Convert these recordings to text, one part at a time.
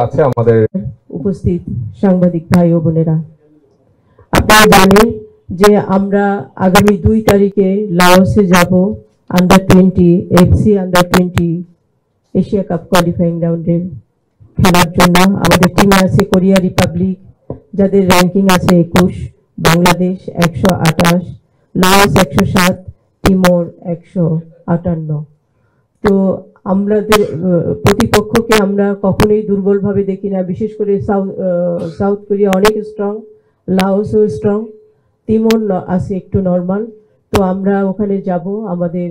আছে আমাদের উপস্থিত সাংবাদিক ভাই ও বোনেরা, আপনারা জানেন যে আমরা আগামী 2 তারিখে লাওসে যাব under-20 FC under-20 Asia cup qualifying রাউন্ডের খেলার জন্য। আমাদের টিমে আছে কোরিয়া রিপাবলিক, যাদের র্যাঙ্কিং আছে 21, বাংলাদেশ 128, লাওস 107, তিমোর 158। তো আমাদের প্রতিপক্ষকে আমরা কখনোই দুর্বলভাবে দেখি না, বিশেষ করে সাউথ কোরিয়া অনেক স্ট্রং, লাওসও স্ট্রং, তিমোর আছে একটু নর্মাল। তো আমরা ওখানে যাব আমাদের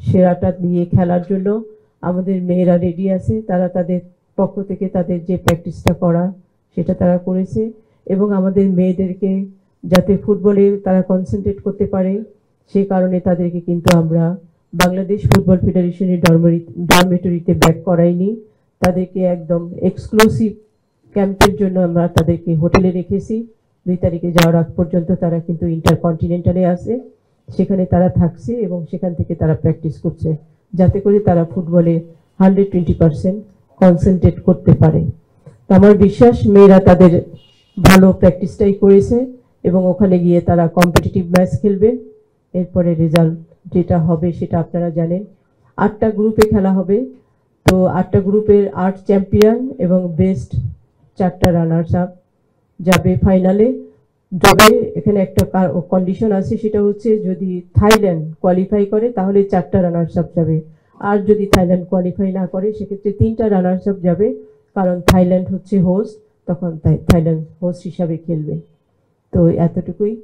সেরাটা দিয়ে খেলার জন্য। আমাদের মেয়েরা রেডি আছে, তারা তাদের পক্ষ থেকে তাদের যে প্র্যাকটিসটা করা সেটা তারা করেছে, এবং আমাদের মেয়েদেরকে যাতে ফুটবলে তারা কনসেন্ট্রেট করতে পারে সে কারণে তাদেরকে কিন্তু আমরা বাংলাদেশ ফুটবল ফেডারেশনের ডরমেটরিতে ব্যাক করাইনি, তাদেরকে একদম এক্সক্লুসিভ ক্যাম্পের জন্য আমরা তাদেরকে হোটেলে রেখেছি। 2 তারিখে যাওয়ার আগ পর্যন্ত তারা কিন্তু ইন্টারকন্টিনেন্টালে আছে, সেখানে তারা থাকছে এবং সেখান থেকে তারা প্র্যাকটিস করছে, যাতে করে তারা ফুটবলে 120% কনসেন্ট্রেট করতে পারে। তো আমার বিশ্বাস মেয়েরা তাদের ভালো প্র্যাকটিসটাই করেছে এবং ওখানে গিয়ে তারা কম্পিটিটিভ ম্যাচ খেলবে। এরপরে রেজাল্ট যেটা হবে সেটা আপনারা জানেন। 8টা গ্রুপে খেলা হবে, তো 8টা গ্রুপের 8 চ্যাম্পিয়ন এবং বেস্ট 4টা রানার্স আপ যাবে ফাইনালে। তবে এখানে একটা কন্ডিশন আছে, সেটা হচ্ছে যদি থাইল্যান্ড কোয়ালিফাই করে তাহলে 4টা রানার্স আপ যাবে, আর যদি থাইল্যান্ড কোয়ালিফাই না করে সেক্ষেত্রে 3টা রানার্স আপ যাবে, কারণ থাইল্যান্ড হচ্ছে হোস্ট, তখন থাইল্যান্ড হোস্ট হিসাবে খেলবে। তো এতটুকুই।